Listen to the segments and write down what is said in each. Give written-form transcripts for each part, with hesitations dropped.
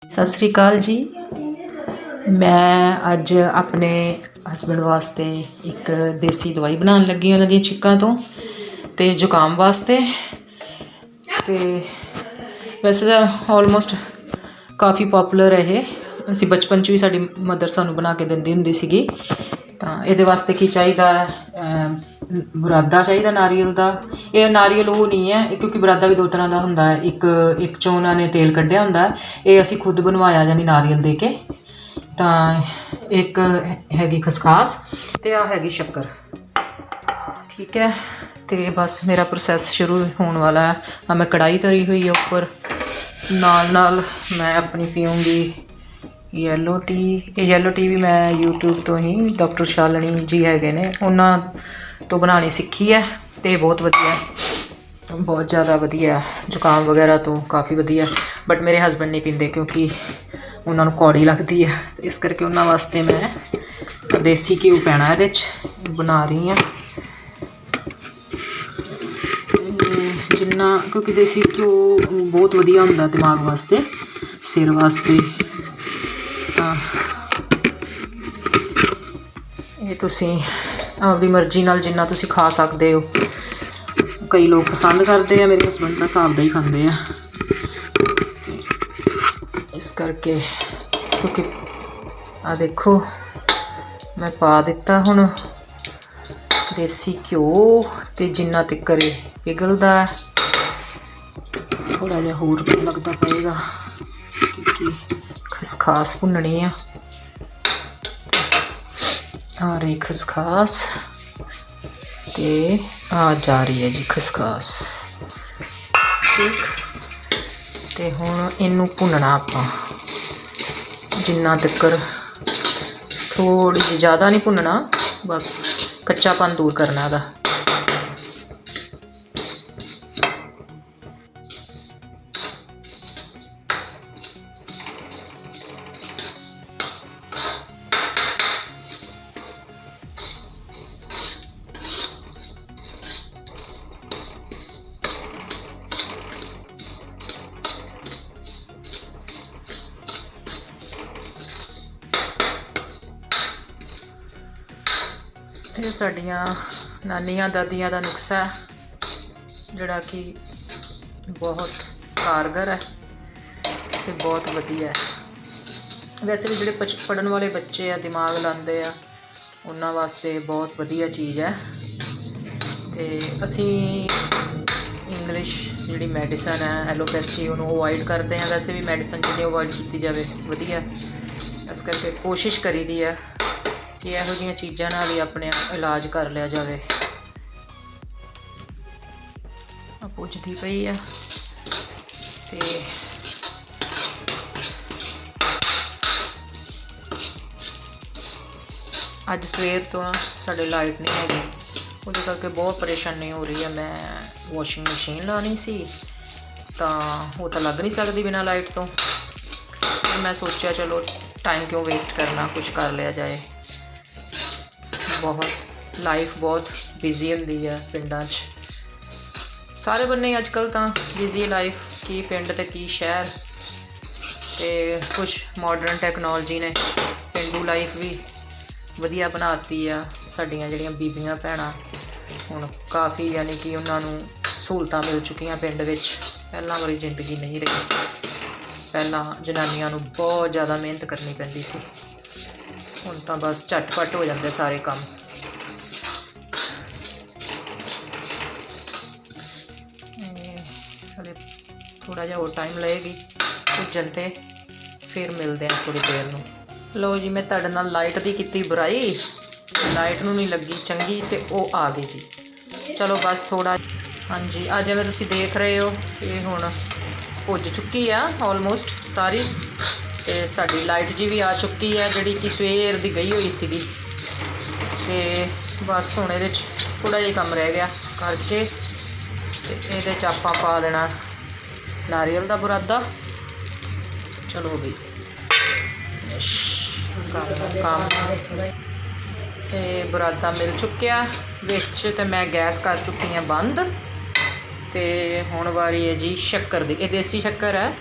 ਸਤਿ ਸ਼੍ਰੀ ਅਕਾਲ ਜੀ। ਮੈਂ ਅੱਜ ਆਪਣੇ ਹਸਬੈਂਡ ਵਾਸਤੇ ਇੱਕ ਦੇਸੀ ਦਵਾਈ ਬਣਾਉਣ ਲੱਗੀ ਉਹਨਾਂ ਦੀਆਂ ਛਿੱਕਾਂ ਤੋਂ ਅਤੇ ਜ਼ੁਕਾਮ ਵਾਸਤੇ। ਅਤੇ ਵੈਸੇ ਤਾਂ ਆਲਮੋਸਟ ਕਾਫੀ ਪੋਪੂਲਰ ਹੈ ਇਹ। ਅਸੀਂ ਬਚਪਨ 'ਚ ਵੀ ਸਾਡੀ ਮਦਰ ਸਾਨੂੰ ਬਣਾ ਕੇ ਦਿੰਦੀ ਹੁੰਦੀ ਸੀਗੀ। ਤਾਂ ਇਹਦੇ ਵਾਸਤੇ ਕੀ ਚਾਹੀਦਾ, ਬੁਰਾਦਾ ਚਾਹੀਦਾ ਨਾਰੀਅਲ ਦਾ। ਇਹ ਨਾਰੀਅਲ ਉਹ ਨਹੀਂ ਹੈ ਕਿਉਂਕਿ ਬੁਰਾਦਾ ਵੀ ਦੋ ਤਰ੍ਹਾਂ ਦਾ ਹੁੰਦਾ ਹੈ। ਇੱਕ 'ਚੋਂ ਉਹਨਾਂ ਨੇ ਤੇਲ ਕੱਢਿਆ ਹੁੰਦਾ, ਇਹ ਅਸੀਂ ਖੁਦ ਬਣਵਾਇਆ ਯਾਨੀ ਨਾਰੀਅਲ ਦੇ ਕੇ। ਤਾਂ ਇੱਕ ਹੈਗੀ ਖਸਖਾਸ ਅਤੇ ਆਹ ਹੈਗੀ ਸ਼ੱਕਰ, ਠੀਕ ਹੈ। ਅਤੇ ਬਸ ਮੇਰਾ ਪ੍ਰੋਸੈਸ ਸ਼ੁਰੂ ਹੋਣ ਵਾਲਾ ਹੈ। ਮੈਂ ਕੜਾਹੀ ਧਰੀ ਹੋਈ ਹੈ ਉੱਪਰ, ਨਾਲ ਮੈਂ ਆਪਣੀ ਪੀਊਂਗੀ ਯੈਲੋ ਟੀ। ਇਹ ਯੈਲੋ ਟੀ ਵੀ ਮੈਂ ਯੂਟਿਊਬ ਤੋਂ ਹੀ, ਡਾਕਟਰ ਸ਼ਾਲਿਨੀ ਜੀ ਹੈਗੇ ਨੇ, ਉਹਨਾਂ ਤੋਂ ਬਣਾਉਣੀ ਸਿੱਖੀ ਹੈ ਅਤੇ ਬਹੁਤ ਵਧੀਆ, ਬਹੁਤ ਜ਼ਿਆਦਾ ਵਧੀਆ, ਜ਼ੁਕਾਮ ਵਗੈਰਾ ਤੋਂ ਕਾਫੀ ਵਧੀਆ। ਬਟ ਮੇਰੇ ਹਸਬੈਂਡ ਨਹੀਂ ਪੀਂਦੇ ਕਿਉਂਕਿ ਉਹਨਾਂ ਨੂੰ ਕੌੜੀ ਲੱਗਦੀ ਹੈ, ਇਸ ਕਰਕੇ ਉਹਨਾਂ ਵਾਸਤੇ ਮੈਂ ਦੇਸੀ ਘਿਓ ਪੈਣਾ ਇਹਦੇ 'ਚ, ਬਣਾ ਰਹੀ ਹਾਂ। ਜਿੰਨਾ, ਕਿਉਂਕਿ ਦੇਸੀ ਘਿਓ ਬਹੁਤ ਵਧੀਆ ਹੁੰਦਾ ਦਿਮਾਗ ਵਾਸਤੇ, ਸਿਰ ਵਾਸਤੇ। ਤਾਂ ਇਹ ਤੁਸੀਂ ਆਪਦੀ ਮਰਜ਼ੀ ਨਾਲ ਜਿੰਨਾ ਤੁਸੀਂ ਖਾ ਸਕਦੇ ਹੋ। ਕਈ ਲੋਕ ਪਸੰਦ ਕਰਦੇ ਆ, ਮੇਰੇ ਹਸਬੈਂਡ ਤਾਂ ਹਿਸਾਬ ਦਾ ਹੀ ਖਾਂਦੇ ਆ, ਇਸ ਕਰਕੇ। ਕਿਉਂਕਿ ਆਹ ਦੇਖੋ ਮੈਂ ਪਾ ਦਿੱਤਾ ਹੁਣ ਦੇਸੀ ਘਿਓ, ਅਤੇ ਜਿੰਨਾ ਤੀਕਰ ਇਹ ਪਿਘਲਦਾ ਥੋੜ੍ਹਾ ਜਿਹਾ ਹੋਰ ਲੱਗਦਾ ਪਏਗਾ ਕਿਉਂਕਿ ਖਸਖਾਸ ਭੁੰਨਣੀ ਆ। ਆ ਰਹੀ ਖਸਖਾਸ ਅਤੇ ਆ ਜਾ ਰਹੀ ਹੈ ਜੀ ਖਸਖਾਸ, ਠੀਕ। ਅਤੇ ਹੁਣ ਇਹਨੂੰ ਭੁੰਨਣਾ ਆਪਾਂ ਜਿੰਨਾ ਤੀਕਰ, ਥੋੜ੍ਹੀ ਜਿਹੀ, ਜ਼ਿਆਦਾ ਨਹੀਂ ਭੁੰਨਣਾ, ਬਸ ਕੱਚਾਪਨ ਦੂਰ ਕਰਨਾ ਇਹਦਾ। ਇਹ ਸਾਡੀਆਂ ਨਾਨੀਆਂ ਦਾਦੀਆਂ ਦਾ ਨੁਸਖਾ ਹੈ, ਜਿਹੜਾ ਕਿ ਬਹੁਤ ਕਾਰਗਰ ਹੈ ਅਤੇ ਬਹੁਤ ਵਧੀਆ ਹੈ। ਵੈਸੇ ਵੀ ਜਿਹੜੇ ਪੜ੍ਹਨ ਵਾਲੇ ਬੱਚੇ ਆ, ਦਿਮਾਗ ਲਾਉਂਦੇ ਆ, ਉਹਨਾਂ ਵਾਸਤੇ ਬਹੁਤ ਵਧੀਆ ਚੀਜ਼ ਹੈ। ਅਤੇ ਅਸੀਂ ਇੰਗਲਿਸ਼ ਜਿਹੜੀ ਮੈਡੀਸਨ ਹੈ, ਐਲੋਪੈਥੀ, ਉਹਨੂੰ ਅਵੋਇਡ ਕਰਦੇ ਹਾਂ। ਵੈਸੇ ਵੀ ਮੈਡੀਸਨ ਜਿੰਨੀ ਅਵੋਇਡ ਕੀਤੀ ਜਾਵੇ ਵਧੀਆ, ਇਸ ਕਰਕੇ ਕੋਸ਼ਿਸ਼ ਕਰੀਦੀ ਹੈ ਕਿ ਇਹੋ ਜਿਹੀਆਂ ਚੀਜ਼ਾਂ ਨਾਲ ਹੀ ਆਪਣੇ ਇਲਾਜ ਕਰ ਲਿਆ ਜਾਵੇ। ਆ ਪੁੱਜਦੀ ਪਈ ਆ, ਅਤੇ ਅੱਜ ਸਵੇਰ ਤੋਂ ਸਾਡੇ ਲਾਈਟ ਨਹੀਂ ਹੈਗੀ, ਉਹਦੇ ਕਰਕੇ ਬਹੁਤ ਪਰੇਸ਼ਾਨੀ ਹੋ ਰਹੀ ਹੈ। ਮੈਂ ਵਾਸ਼ਿੰਗ ਮਸ਼ੀਨ ਲਾਉਣੀ ਸੀ, ਤਾਂ ਉਹ ਤਾਂ ਲੱਗ ਨਹੀਂ ਸਕਦੀ ਬਿਨਾਂ ਲਾਈਟ ਤੋਂ। ਮੈਂ ਸੋਚਿਆ ਚਲੋ ਟਾਈਮ ਕਿਉਂ ਵੇਸਟ ਕਰਨਾ, ਕੁਛ ਕਰ ਲਿਆ ਜਾਏ। ਬਹੁਤ ਲਾਈਫ ਬਹੁਤ ਬਿਜ਼ੀ ਹੁੰਦੀ ਹੈ ਪਿੰਡਾਂ 'ਚ, ਸਾਰੇ ਬੰਨੇ ਅੱਜ ਕੱਲ੍ਹ ਤਾਂ ਬਿਜ਼ੀ ਲਾਈਫ, ਕੀ ਪਿੰਡ ਅਤੇ ਕੀ ਸ਼ਹਿਰ। ਅਤੇ ਕੁਛ ਮਾਡਰਨ ਟੈਕਨੋਲੋਜੀ ਨੇ ਪੇਂਡੂ ਲਾਈਫ ਵੀ ਵਧੀਆ ਬਣਾ ਦਿੱਤੀ ਆ। ਸਾਡੀਆਂ ਜਿਹੜੀਆਂ ਬੀਬੀਆਂ ਭੈਣਾਂ ਹੁਣ ਕਾਫੀ, ਯਾਨੀ ਕਿ ਉਹਨਾਂ ਨੂੰ ਸਹੂਲਤਾਂ ਮਿਲ ਚੁੱਕੀਆਂ ਪਿੰਡ ਵਿੱਚ। ਪਹਿਲਾਂ ਵਾਲੀ ਜ਼ਿੰਦਗੀ ਨਹੀਂ ਰਹੀ, ਪਹਿਲਾਂ ਜਨਾਨੀਆਂ ਨੂੰ ਬਹੁਤ ਜ਼ਿਆਦਾ ਮਿਹਨਤ ਕਰਨੀ ਪੈਂਦੀ ਸੀ, ਹੁਣ ਤਾਂ ਬਸ ਝਟਪਟ ਹੋ ਜਾਂਦੇ ਸਾਰੇ ਕੰਮ। ਹਲੇ ਥੋੜ੍ਹਾ ਜਿਹਾ ਹੋਰ ਟਾਈਮ ਲਏਗੀ ਭੁੱਜਣ 'ਤੇ, ਫਿਰ ਮਿਲਦੇ ਹਾਂ ਥੋੜ੍ਹੀ ਦੇਰ ਨੂੰ। ਲਓ ਜੀ, ਮੈਂ ਤੁਹਾਡੇ ਨਾਲ ਲਾਈਟ ਦੀ ਕੀਤੀ ਬੁਰਾਈ, ਲਾਈਟ ਨੂੰ ਨਹੀਂ ਲੱਗੀ ਚੰਗੀ ਅਤੇ ਉਹ ਆ ਗਈ ਜੀ। ਚਲੋ ਬਸ ਥੋੜ੍ਹਾ, ਹਾਂਜੀ, ਆ ਜਿਵੇਂ ਤੁਸੀਂ ਦੇਖ ਰਹੇ ਹੋ ਇਹ ਹੁਣ ਭੁੱਜ ਚੁੱਕੀ ਆ ਆਲਮੋਸਟ ਸਾਰੀ। ਅਤੇ ਸਾਡੀ ਲਾਈਟ ਜੀ ਵੀ ਆ ਚੁੱਕੀ ਹੈ, ਜਿਹੜੀ ਕਿ ਸਵੇਰ ਦੀ ਗਈ ਹੋਈ ਸੀਗੀ। ਅਤੇ ਬਸ ਹੁਣ ਇਹਦੇ 'ਚ ਥੋੜ੍ਹਾ ਜਿਹਾ ਕੰਮ ਰਹਿ ਗਿਆ ਕਰਕੇ, ਅਤੇ ਇਹਦੇ 'ਚ ਆਪਾਂ ਪਾ ਦੇਣਾ ਨਾਰੀਅਲ ਦਾ ਬੁਰਾਦਾ। ਚਲੋ ਵੀ ਕੰਮ, ਅਤੇ ਬੁਰਾਦਾ ਮਿਲ ਚੁੱਕਿਆ ਵਿੱਚ, ਅਤੇ ਮੈਂ ਗੈਸ ਕਰ ਚੁੱਕੀ ਹਾਂ ਬੰਦ। ਅਤੇ ਹੁਣ ਵਾਰੀ ਹੈ ਜੀ ਸ਼ੱਕਰ ਦੀ। ਇਹ ਦੇਸੀ ਸ਼ੱਕਰ ਹੈ,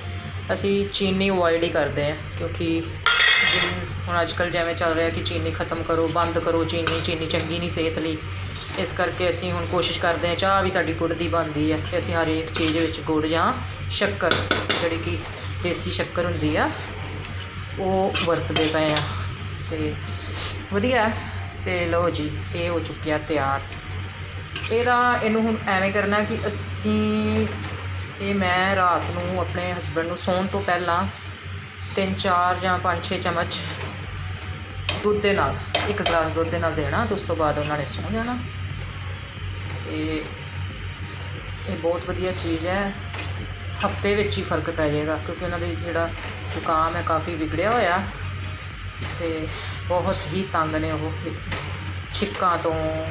ਅਸੀਂ ਚੀਨੀ ਅਵੋਇਡ ਹੀ ਕਰਦੇ ਹਾਂ, ਕਿਉਂਕਿ ਹੁਣ ਅੱਜ ਕੱਲ੍ਹ ਜਿਵੇਂ ਚੱਲ ਰਿਹਾ ਕਿ ਚੀਨੀ ਖ਼ਤਮ ਕਰੋ, ਬੰਦ ਕਰੋ ਚੀਨੀ ਚੰਗੀ ਨਹੀਂ ਸਿਹਤ ਲਈ। ਇਸ ਕਰਕੇ ਅਸੀਂ ਹੁਣ ਕੋਸ਼ਿਸ਼ ਕਰਦੇ ਹਾਂ, ਚਾਹ ਵੀ ਸਾਡੀ ਗੁੜ ਦੀ ਬਣਦੀ ਹੈ ਅਤੇ ਅਸੀਂ ਹਰ ਇੱਕ ਚੀਜ਼ ਵਿੱਚ ਗੁੜ ਜਾਂ ਸ਼ੱਕਰ, ਜਿਹੜੀ ਕਿ ਦੇਸੀ ਸ਼ੱਕਰ ਹੁੰਦੀ ਆ, ਉਹ ਵਰਤਦੇ ਪਏ ਆ ਅਤੇ ਵਧੀਆ। ਅਤੇ ਲਓ ਜੀ, ਇਹ ਹੋ ਚੁੱਕਿਆ ਤਿਆਰ। ਇਹਨੂੰ ਹੁਣ ਐਵੇਂ ਕਰਨਾ ਕਿ ਮੈਂ ਰਾਤ ਨੂੰ ਆਪਣੇ ਹਸਬੈਂਡ ਨੂੰ ਸੌਣ ਤੋਂ ਪਹਿਲਾਂ 3-4 ਜਾਂ 5-6 ਚਮਚ ਦੁੱਧ ਦੇ ਨਾਲ, 1 ਗਲਾਸ ਦੁੱਧ ਦੇ ਨਾਲ ਦੇਣਾ, ਅਤੇ ਉਸ ਤੋਂ ਬਾਅਦ ਉਹਨਾਂ ਨੇ ਸੌਂ ਜਾਣਾ। ਅਤੇ ਇਹ ਬਹੁਤ ਵਧੀਆ ਚੀਜ਼ ਹੈ, ਹਫ਼ਤੇ ਵਿੱਚ ਹੀ ਫ਼ਰਕ ਪੈ ਜਾਏਗਾ, ਕਿਉਂਕਿ ਉਹਨਾਂ ਦੇ ਜਿਹੜਾ ਜ਼ੁਕਾਮ ਹੈ ਕਾਫੀ ਵਿਗੜਿਆ ਹੋਇਆ, ਅਤੇ ਬਹੁਤ ਹੀ ਤੰਗ ਨੇ ਉਹ ਛਿੱਕਾਂ ਤੋਂ,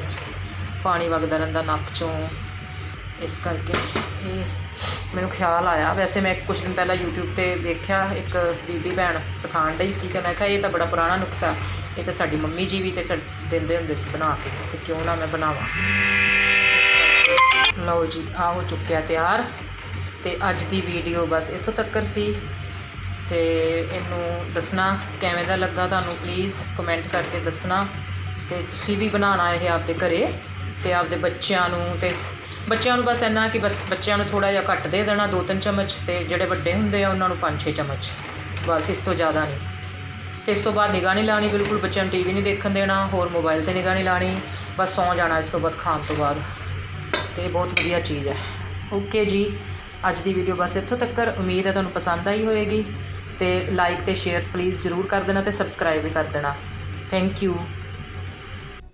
ਪਾਣੀ ਵਗਦਾ ਰਹਿੰਦਾ ਨੱਕ 'ਚੋਂ। ਇਸ ਕਰਕੇ ਇਹ ਮੈਨੂੰ ਖਿਆਲ ਆਇਆ। ਵੈਸੇ ਮੈਂ ਕੁਛ ਦਿਨ ਪਹਿਲਾਂ YouTube 'ਤੇ ਵੇਖਿਆ, ਇੱਕ ਬੀਬੀ ਭੈਣ ਸਿਖਾਉਣ ਡਈ ਸੀ, ਅਤੇ ਮੈਂ ਕਿਹਾ ਇਹ ਤਾਂ ਬੜਾ ਪੁਰਾਣਾ ਨੁਸਖਾ, ਇਹ ਤਾਂ ਸਾਡੀ ਮੰਮੀ ਜੀ ਵੀ ਤਾਂ ਦਿੰਦੇ ਹੁੰਦੇ ਸੀ ਬਣਾ ਕੇ, ਅਤੇ ਕਿਉਂ ਨਾ ਮੈਂ ਬਣਾਵਾਂ। ਲਓ ਜੀ, ਆਹ ਹੋ ਚੁੱਕਿਆ ਤਿਆਰ। ਅਤੇ ਅੱਜ ਦੀ ਵੀਡੀਓ ਬਸ ਇੱਥੋਂ ਤੱਕ ਸੀ, ਅਤੇ ਇਹਨੂੰ ਦੱਸਣਾ ਕਿਵੇਂ ਦਾ ਲੱਗਾ ਤੁਹਾਨੂੰ, ਪਲੀਜ਼ ਕਮੈਂਟ ਕਰਕੇ ਦੱਸਣਾ। ਅਤੇ ਤੁਸੀਂ ਵੀ ਬਣਾਉਣਾ ਇਹ ਆਪਦੇ ਘਰੇ, ਅਤੇ ਆਪਦੇ ਬੱਚਿਆਂ ਨੂੰ ਬਸ ਇੰਨਾ ਕਿ ਬੱਚਿਆਂ ਨੂੰ ਥੋੜ੍ਹਾ ਜਿਹਾ ਘੱਟ ਦੇ ਦੇਣਾ, 2-3 ਚਮਚ, ਅਤੇ ਜਿਹੜੇ ਵੱਡੇ ਹੁੰਦੇ ਆ ਉਹਨਾਂ ਨੂੰ 5-6 ਚਮਚ, ਬਸ ਇਸ ਤੋਂ ਜ਼ਿਆਦਾ ਨਹੀਂ। ਅਤੇ ਇਸ ਤੋਂ ਬਾਅਦ ਨਿਗਾਹ ਨਹੀਂ ਲਾਉਣੀ ਬਿਲਕੁਲ, ਬੱਚਿਆਂ ਨੂੰ TV ਨਹੀਂ ਦੇਖਣ ਦੇਣਾ, ਹੋਰ ਮੋਬਾਈਲ 'ਤੇ ਨਿਗਾਹ ਨਹੀਂ ਲਾਉਣੀ, ਬਸ ਸੌਂ ਜਾਣਾ ਇਸ ਤੋਂ ਬਾਅਦ, ਖਾਣ ਤੋਂ ਬਾਅਦ। ਅਤੇ ਇਹ ਬਹੁਤ ਵਧੀਆ ਚੀਜ਼ ਹੈ। ਓਕੇ ਜੀ, ਅੱਜ ਦੀ ਵੀਡੀਓ ਬਸ ਇੱਥੋਂ ਤੱਕ। ਉਮੀਦ ਹੈ ਤੁਹਾਨੂੰ ਪਸੰਦ ਆਈ ਹੋਏਗੀ, ਅਤੇ ਲਾਈਕ ਅਤੇ ਸ਼ੇਅਰ ਪਲੀਜ਼ ਜ਼ਰੂਰ ਕਰ ਦੇਣਾ, ਅਤੇ ਸਬਸਕ੍ਰਾਈਬ ਵੀ ਕਰ ਦੇਣਾ। Thank you.